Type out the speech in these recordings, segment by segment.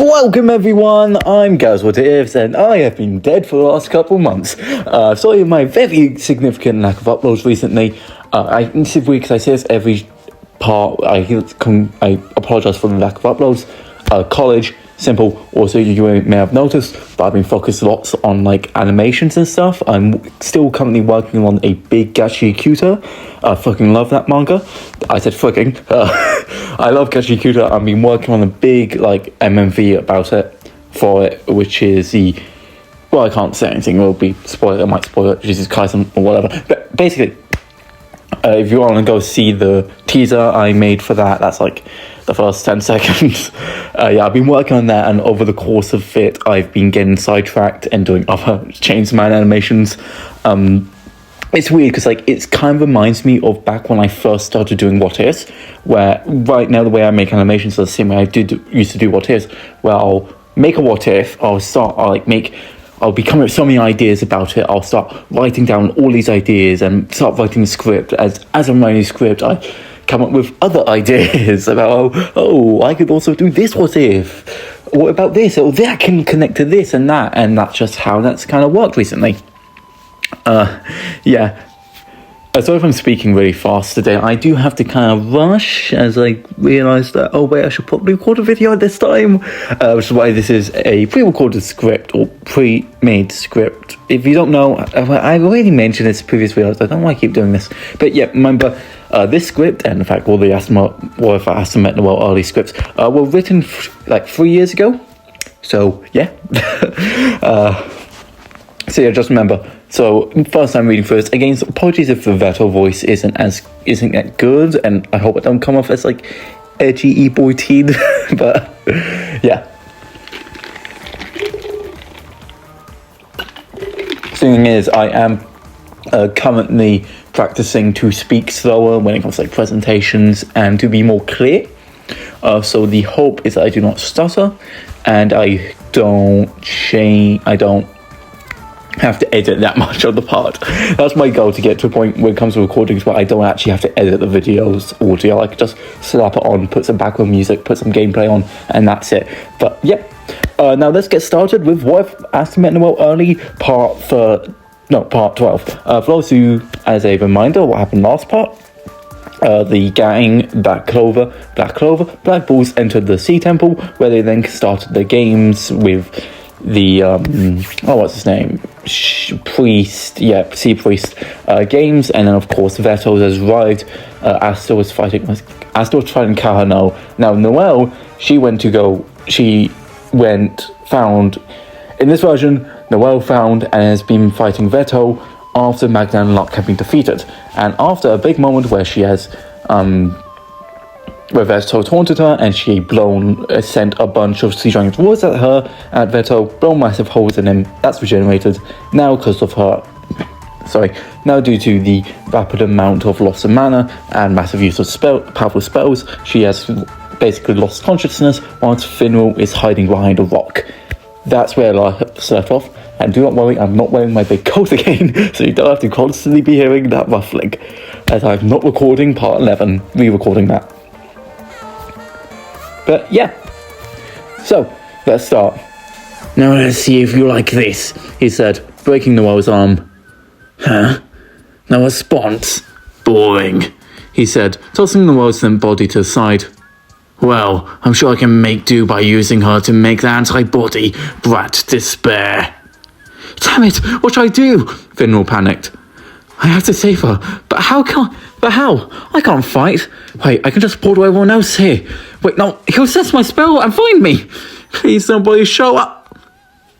Welcome everyone, I'm Gaz What Ifs and I have been dead for the last couple months. Sorry for my very significant lack of uploads recently. This is weird because I say this every part. I apologise for the lack of uploads. College, simple. Also, you may have noticed, but I've been focused lots on animations and stuff. I'm still currently working on a big Gachi Cuta. Fucking love that manga. I said fucking. I love Gachi Cuta. I've been working on a big MMV about it for it, which is the. Well, I can't say anything. It'll be spoiled. I might spoil it. Jesus Christ or whatever. But basically, if you want to go see the teaser I made for that, that's the first 10 seconds. I've been working on that, and over the course of it, I've been getting sidetracked and doing other Chainsaw Man animations. It's weird because it kind of reminds me of back when I first started doing What Is, where right now the way I make animations is the same way I used to do What Is, where I'll make a What If, I'll be coming up with so many ideas about it. I'll start writing down all these ideas and start writing the script. As I'm writing the script, I come up with other ideas about, I could also do this What If. What about this? Or that can connect to this and that. And that's just how that's kind of worked recently. Sorry if I'm speaking really fast today. I do have to kind of rush as I realise that, I should probably record a video at this time. Which is why this is a pre-recorded script or pre-made script. If you don't know, I've already mentioned this in previous videos. I don't know why I keep doing this. But yeah, remember, this script, and in fact all the Asta Met Noelle early scripts, were written 3 years ago. So yeah. Just remember. So first I'm reading first. Again, so apologies if the Veto voice isn't that good, and I hope I don't come off as edgy e-boy teen. But yeah. Thing is, I am currently practicing to speak slower when it comes to presentations and to be more clear. So the hope is that I do not stutter, and I don't have to edit that much of the part. That's my goal, to get to a point when it comes to recordings where I don't actually have to edit the video's audio. I could just slap it on, put some background music, put some gameplay on, and that's it. But yeah, now let's get started with What If Asta Met Noelle Early Part 12. For those of you, as a reminder, what happened last part. The gang, Black Black Bulls entered the Sea Temple, where they then started the games with the what's his name, Sea Priest games, and then of course Veto has arrived. Asta was fighting Kahano. Now Noelle, found in this version, Noelle found and has been fighting Veto after Magda and Locke have been defeated, and after a big moment where she has where Veto taunted her, and she sent a bunch of sea dragon towards at Veto, blown massive holes in him. That's regenerated now because of her. Now due to the rapid amount of loss of mana and massive use of powerful spells, she has basically lost consciousness whilst Finral is hiding behind a rock. That's where I left off. And do not worry, I'm not wearing my big coat again, so you don't have to constantly be hearing that ruffling, as I'm not recording part 11, re-recording that. But yeah, so let's start. Now let's see if you like this, he said, breaking Noelle's arm. Huh? No response? Boring, he said, tossing Noelle's thin body to the side. Well, I'm sure I can make do by using her to make the antibody brat despair. Damn it, what should I do? Finral panicked. I have to save her, but how? I can't fight. Wait, I can just portal everyone else here. Wait, no, he'll sense my spell and find me. Please, somebody show up.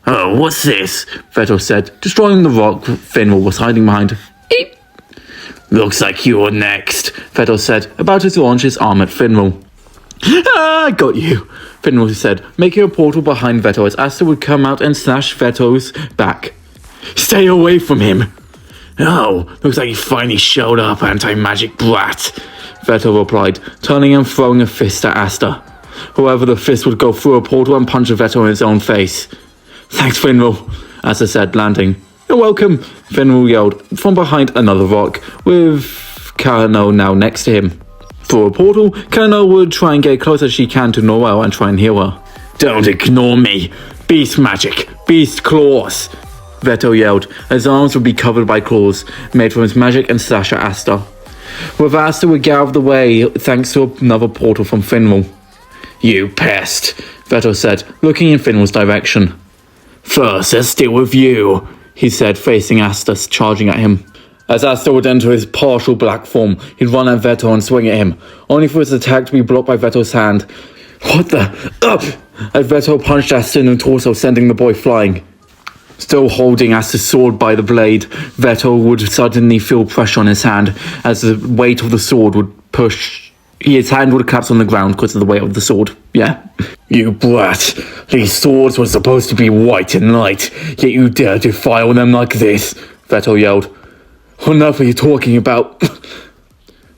Oh, what's this? Veto said, destroying the rock Finral was hiding behind. Eep. Looks like you're next, Veto said, about to launch his arm at Finral. I got you, Finral said, making a portal behind Veto as Asta would come out and slash Veto's back. Stay away from him. Oh, looks like you finally showed up, anti-magic brat, Veto replied, turning and throwing a fist at Asta. However, the fist would go through a portal and punch Veto in his own face. Thanks, Finral, Asta said, landing. You're welcome, Finral yelled from behind another rock, with Kahano now next to him. Through a portal, Kahano would try and get close as she can to Noelle and try and heal her. Don't ignore me. Beast magic. Beast claws. Veto yelled. His arms would be covered by claws, made from his magic and slash at Asta. With Asta would get out of the way thanks to another portal from Finral. You pest, Veto said, looking in Finral's direction. First, let's deal with you, he said, facing Asta, charging at him. As Asta would enter his partial black form, he'd run at Veto and swing at him, only for his attack to be blocked by Veto's hand. What the? Up! As Veto punched Asta in the torso, sending the boy flying. Still holding Asta's sword by the blade, Veto would suddenly feel pressure on his hand as the weight of the sword would push. His hand would collapse on the ground because of the weight of the sword. Yeah. You brat. These swords were supposed to be white and light, yet you dare defile them like this, Veto yelled. What on earth are you talking about?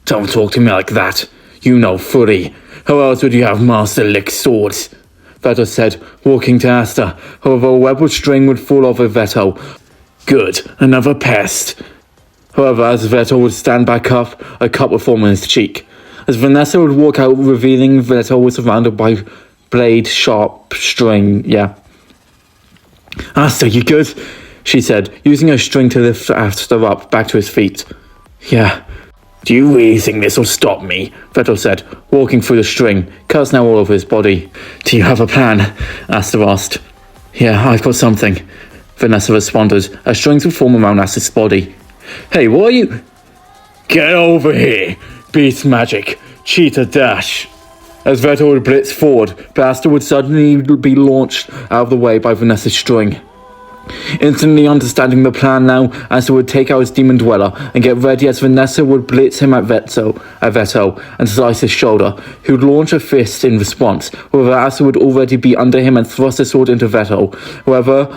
Don't talk to me like that. You know fully. How else would you have Master Lick swords? Veto said, walking to Asta. However, a web of string would fall off of Veto. Good, another pest. However, as Veto would stand back up, a cut would form on his cheek. As Vanessa would walk out, revealing Veto was surrounded by blade sharp string. Yeah. Asta, you good? She said, using her string to lift Asta up back to his feet. Yeah. Do you really think this will stop me? Veto said, walking through the string, cuts now all over his body. Do you have a plan? Asta asked. Yeah, I've got something, Vanessa responded, as strings would form around Asta's body. Hey, what are you? Get over here! Beast magic! Cheetah dash! As Veto would blitz forward, but Asta would suddenly be launched out of the way by Vanessa's string. Instantly understanding the plan now, Asta would take out his demon dweller and get ready as Vanessa would blitz him at Veto and slice his shoulder. He would launch a fist in response, however Asta would already be under him and thrust his sword into Veto. However,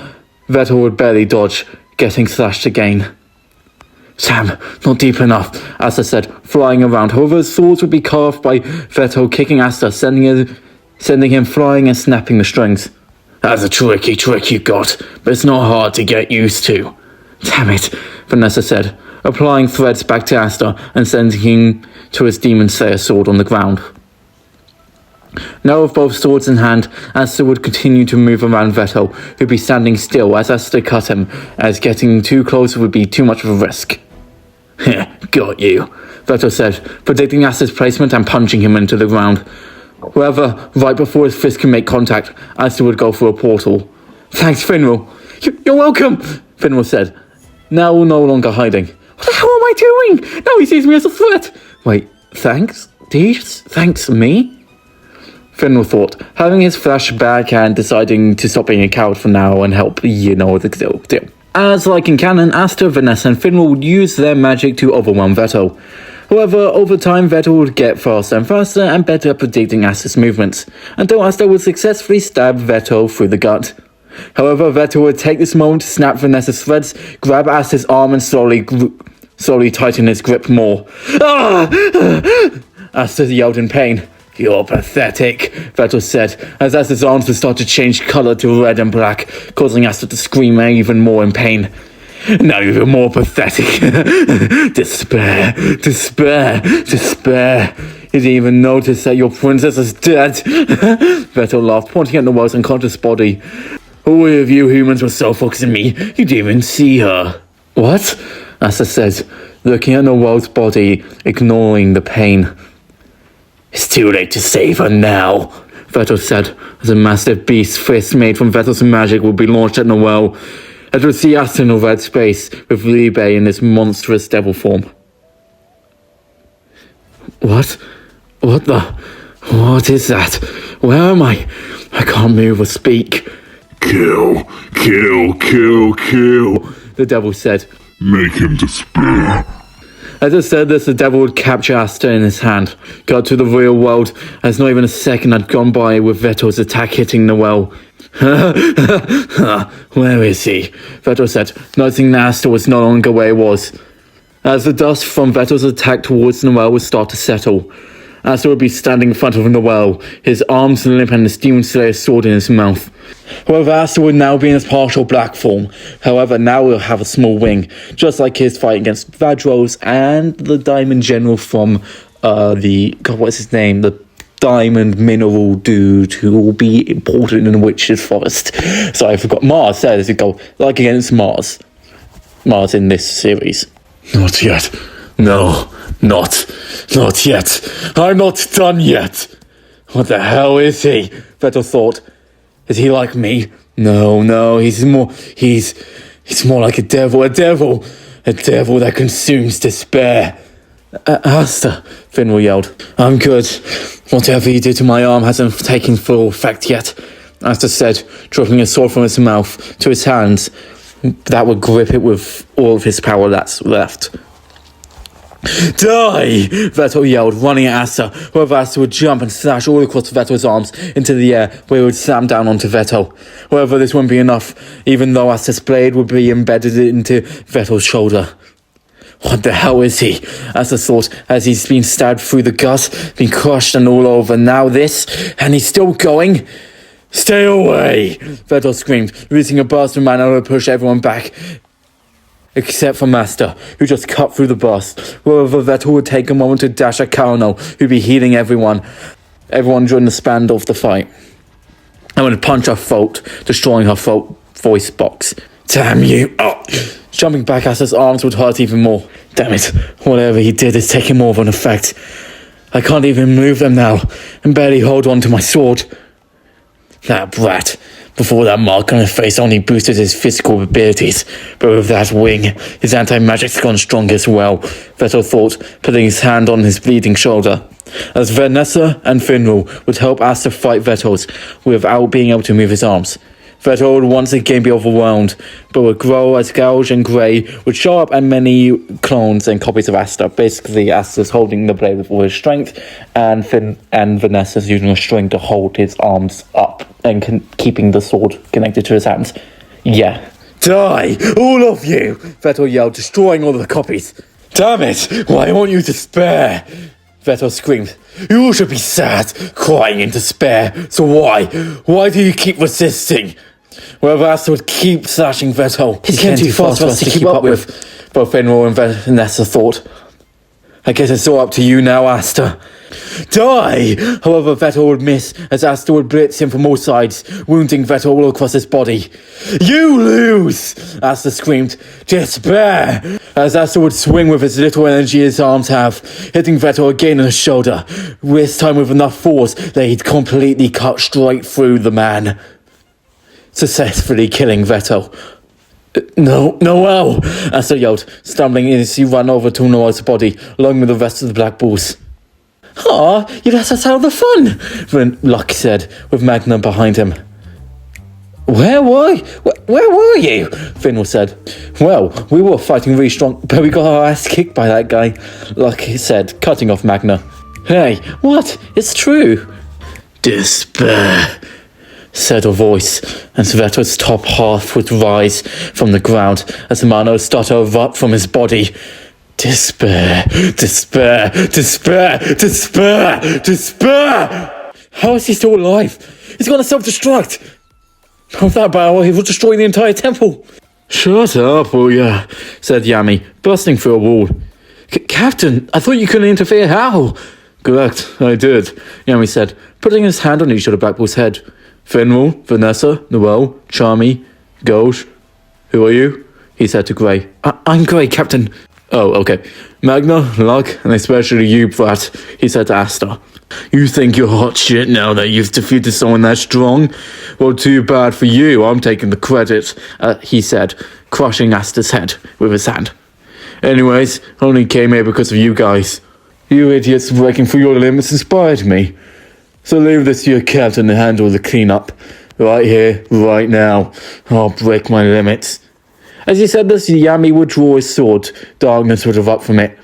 Veto would barely dodge, getting slashed again. Sam, not deep enough, Asta said, flying around. However, his swords would be cut off by Veto, kicking Asta, sending him flying and snapping the strings. That's a tricky trick you got, but it's not hard to get used to. Damn it, Vanessa said, applying threads back to Asta and sending him to his Demon Slayer sword on the ground. Now with both swords in hand, Asta would continue to move around Veto, who'd be standing still as Asta cut him, as getting too close would be too much of a risk. Got you, Veto said, predicting Asta's placement and punching him into the ground. However, right before his fist can make contact, Asta would go through a portal. Thanks, Finral. You're welcome, Finral said, now no longer hiding. What the hell am I doing? Now he sees me as a threat. Wait, thanks? Did he just thanks me? Finral thought, having his flash backhand, deciding to stop being a coward for now and help, you know the deal. As like in canon, Asta, Vanessa and Finral would use their magic to overwhelm Veto. However, over time, Veto would get faster and faster and better at predicting Asta's movements, until Asta would successfully stab Veto through the gut. However, Veto would take this moment to snap Vanessa's threads, grab Asta's arm and slowly tighten his grip more. Ah! Asta yelled in pain. You're pathetic, Veto said, as Asta's arms would start to change colour to red and black, causing Asta to scream even more in pain. Now you're more pathetic. Despair. You didn't even notice that your princess is dead. Veto laughed, pointing at Noelle's unconscious body. All of you humans were so focused on me, you didn't even see her. What? Asta said, looking at Noelle's body, ignoring the pain. It's too late to save her now, Veto said, as a massive beast fist made from Veto's magic would be launched at Noelle. It would see Asta in a red space, with Liebe in this monstrous devil form. What? What the? What is that? Where am I? I can't move or speak. Kill, the devil said. Make him despair. As it said this, the devil would capture Asta in his hand, go to the real world, as not even a second had gone by with Veto's attack hitting Noelle. Where is he? Veto said, noticing that Asta was no longer where he was. As the dust from Veto's attack towards Noelle would start to settle, Asta would be standing in front of Noelle, his arms limp and his Demon Slayer sword in his mouth. However, Asta would now be in his partial black form. However, now he'll have a small wing, just like his fight against Vadros and the Diamond General from what's his name? The diamond mineral dude who will be important in the Witch's Forest. So I forgot. Mars, there you go. Like against Mars. Mars in this series. Not yet. No, not yet. I'm not done yet. What the hell is he? Vettel thought. Is he like me? No, he's more like a devil that consumes despair. Asta, Finwell yelled. I'm good. Whatever he did to my arm hasn't taken full effect yet, Asta said, dropping a sword from his mouth to his hands that would grip it with all of his power that's left. Die! Vettel yelled, running at Asta. However, Asta would jump and slash all across Vettel's arms into the air, where he would slam down onto Vettel. However, this wouldn't be enough, even though Asta's blade would be embedded into Vettel's shoulder. What the hell is he? Asta thought, as he's been stabbed through the gut, been crushed and all over. Now this, and he's still going? Stay away! Vettel screamed, releasing a burst of mana to push everyone back. Except for Master, who just cut through the burst. However, Vettel would take a moment to dash at Carno, who'd be healing everyone during the span of the fight. And would punch her throat, destroying her voice box. Damn you! Oh! Jumping back at his arms would hurt even more. Damn it, whatever he did is taking more of an effect. I can't even move them now, and barely hold on to my sword. That brat. Before that mark on his face only boosted his physical abilities, but with that wing, his anti-magic's gone strong as well, Vettel thought, putting his hand on his bleeding shoulder. As Vanessa and Finwell would help Asta fight Vettel's without being able to move his arms. Vettel would once again be overwhelmed, but would grow as Gouge and Grey would show up and many clones and copies of Asta. Basically, Asta's holding the blade with all his strength, and Vanessa's using a string to hold his arms up and keeping the sword connected to his hands. Yeah. Die! All of you! Vettel yelled, destroying all of the copies. Damn it! Why won't you despair? Vettel screamed. You should be sad, crying in despair. So why? Why do you keep resisting? However, Asta would keep slashing Vettel. He's getting too fast for us to keep up with, both Finwell and Vanessa thought. I guess it's all up to you now, Asta. Die! However, Vettel would miss as Asta would blitz him from all sides, wounding Vettel all across his body. You lose! Asta screamed. Despair! As Asta would swing with as little energy his arms have, hitting Vettel again in the shoulder, this time with enough force that he'd completely cut straight through the man, successfully killing Vettel. No, Noelle! Asta yelled, stumbling as he ran over to Noelle's body, along with the rest of the Black Bulls. Ah, you let us out of the fun, Luck said, with Magna behind him. Where were you? Finwell said. Well, we were fighting really strong, but we got our ass kicked by that guy, Luck said, cutting off Magna. Hey, what? It's true. Despair, said a voice, and Sveto's top half would rise from the ground as the mana would start to erupt from his body. Despair, despair, despair, despair, despair! How is he still alive? He's gonna self-destruct! With that battle, he will destroy the entire temple! Shut up, will ya? Said Yami, bursting through a wall. Captain, I thought you couldn't interfere, how? Correct, I did, Yami said, putting his hand on each of the Black Bull's head. Finwell, Vanessa, Noelle, Charmy, Gouge. Who are you? He said to Grey. I'm Grey, Captain. Oh, okay. Magna, Luck, and especially you, brat, he said to Asta. You think you're hot shit now that you've defeated someone that strong? Well, too bad for you, I'm taking the credit, he said, crushing Asta's head with his hand. Anyways, only came here because of you guys. You idiots breaking through your limits inspired me. So leave this to your captain to handle the cleanup. Right here, right now. I'll break my limits. As he said this, Yami would draw his sword. Darkness would erupt from it.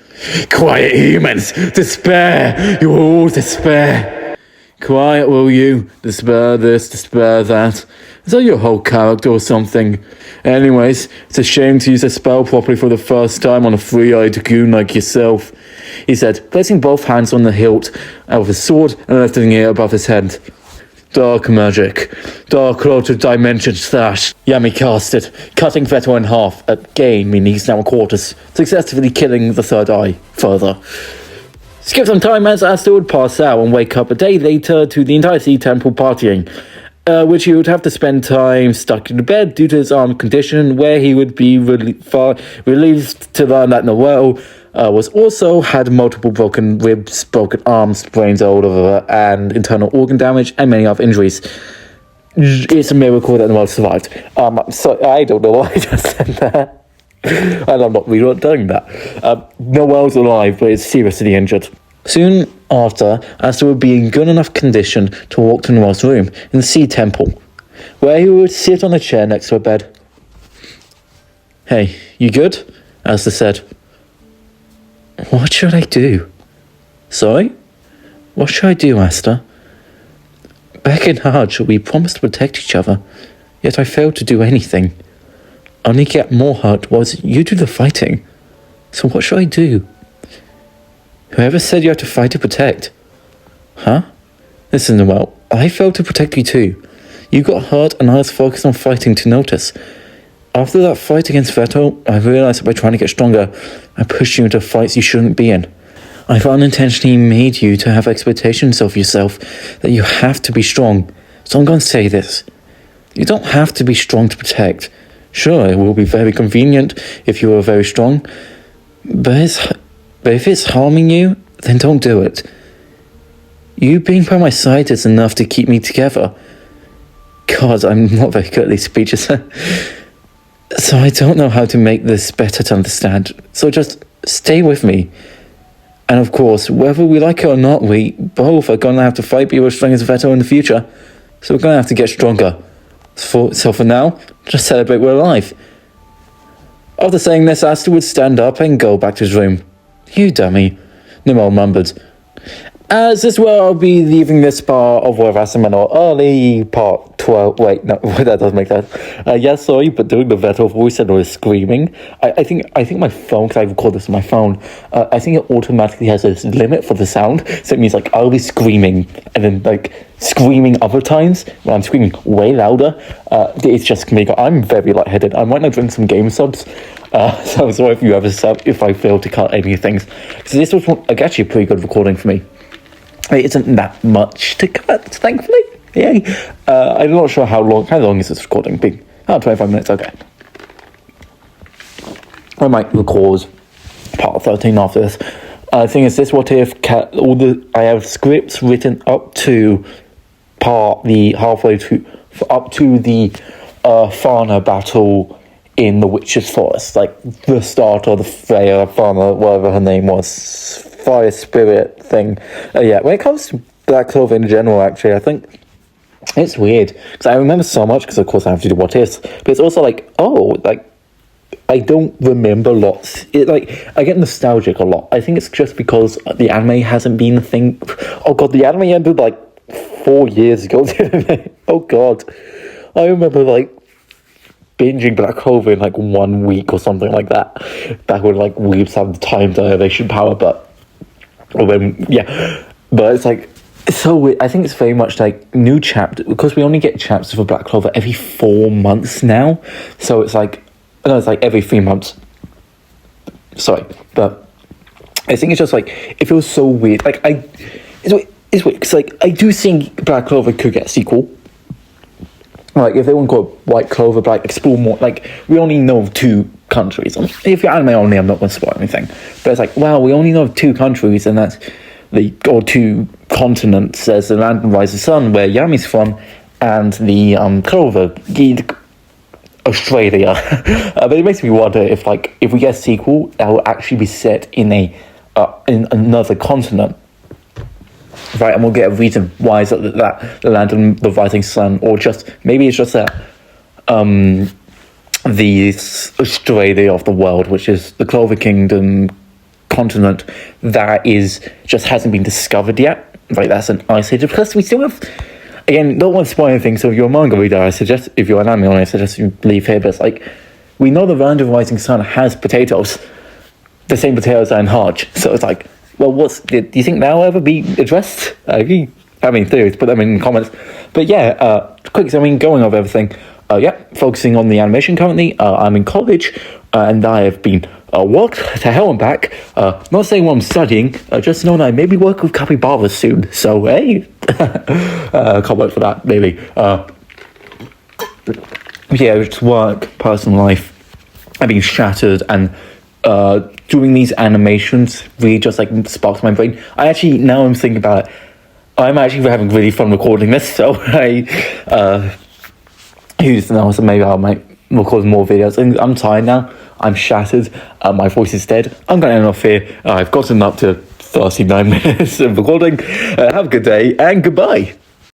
Quiet, humans! Despair! You will all despair! Quiet, will you? Despair this, despair that. Is that your whole character or something? Anyways, it's a shame to use a spell properly for the first time on a three-eyed goon like yourself, he said, placing both hands on the hilt of his sword and lifting it above his head. Dark magic. Dark Lord of Dimension Slash. Yami cast it, cutting Vettel in half, at gain meaning he's now a quarters, successfully killing the third eye further. Skip some time as Asta would pass out and wake up a day later to the entire Sea Temple partying, which he would have to spend time stuck in bed due to his arm condition, where he would be relieved to learn that Noelle was also had multiple broken ribs, broken arms, brains all over, and internal organ damage, and many other injuries. It's a miracle that Noelle survived. So I don't know why I just said that. And I'm not really not doing that. Noelle's alive, but is seriously injured. Soon after, Asta would be in good enough condition to walk to Noelle's room in the Sea Temple, where he would sit on a chair next to her bed. "Hey, you good?" Asta said. "What should I do?" "Sorry? What should I do, Asta?" "Back in Hajj, we promised to protect each other, yet I failed to do anything. Only get more hurt was you do the fighting. So what should I do?" "Whoever said you have to fight to protect?" "Huh? Listen, Noelle, I failed to protect you too. You got hurt and I was focused on fighting to notice. After that fight against Vettel, I realized that by trying to get stronger, I pushed you into fights you shouldn't be in. I've unintentionally made you to have expectations of yourself that you have to be strong. So I'm going to say this. You don't have to be strong to protect. Sure, it will be very convenient if you are very strong, but if it's harming you, then don't do it. You being by my side is enough to keep me together. God, I'm not very good at these speeches. So I don't know how to make this better to understand. So just stay with me. And of course, whether we like it or not, we both are going to have to fight people as strong as Vettel in the future. So we're going to have to get stronger. So for now, just celebrate we're alive." After saying this, Asta would stand up and go back to his room. "You dummy," Noelle mumbled. As this where I'll be leaving this part of Where Rasamanor early, part 12. Wait, no, that doesn't make sense. Yeah, sorry, but doing the Vettel voice and was screaming. I think my phone, because I record this on my phone, I think it automatically has this limit for the sound. So it means like I'll be screaming and then like screaming other times when I'm screaming way louder. It's just me. I'm very lightheaded. I might not drink some game subs. So I'm sorry if you ever sub if I fail to cut any things. Because this was actually a pretty good recording for me. It isn't that much to cut, thankfully. Yay. I'm not sure how long is this recording been? 25 minutes, okay. I might record part 13 after this. The thing is, this what if I have scripts written up to up to the Fana battle in the Witch's Forest, like the start of the Freya Fana, whatever her name was, fire spirit thing. Yeah, when it comes to Black Clover in general, actually, I think it's weird because I remember so much because of course I have to do what is, but it's also like, oh, like I don't remember lots. I get nostalgic a lot. I think it's just because the anime hasn't been a thing. Oh god, the anime ended like 4 years ago, didn't it? Oh god, I remember like binging Black Clover in like 1 week or something like that. Back when like weebs had the time dilation power, but it's like it's so weird. I think it's very much like new chapter because we only get chapters for Black Clover every 4 months now. So it's like it's like every 3 months. Sorry, but I think it's just like it feels so weird. Like it's weird because like I do think Black Clover could get a sequel. Like, if they want to call it White Clover, but like, explore more, like, we only know of 2 countries. If you're anime only, I'm not going to spoil anything. But it's like, wow, we only know of 2 countries, and that's or 2 continents. There's the land and Rising Sun, where Yami's from, and the Clover, Australia. But it makes me wonder if we get a sequel, that will actually be set in in another continent. Right, and we'll get a reason why is it that the land and the rising sun, or just maybe it's just that the Australia of the world, which is the Clover Kingdom continent, that is just hasn't been discovered yet. Right, that's an ice age. Plus, we still have, again, don't want to spoil anything. So if you're a manga reader, I suggest if you're an anime, I suggest you leave here. But it's like we know the land and rising sun has potatoes, the same potatoes are in Hajj. So it's like, well, do you think that'll ever be addressed? Theories, put them in comments. But yeah, quick, going over everything. Focusing on the animation currently. I'm in college, and I have been work to hell and back. Not saying what I'm studying, just know that I maybe work with capybaras soon. So, hey, can't wait for that, maybe. Yeah, just work, personal life. I've been shattered, and doing these animations really just like sparks my brain. I actually, now I'm thinking about it, I'm actually having really fun recording this, so who's knows, maybe I might record more videos. And I'm tired now, I'm shattered, my voice is dead. I'm going to end off here. I've gotten up to 39 minutes of recording. Have a good day, and goodbye.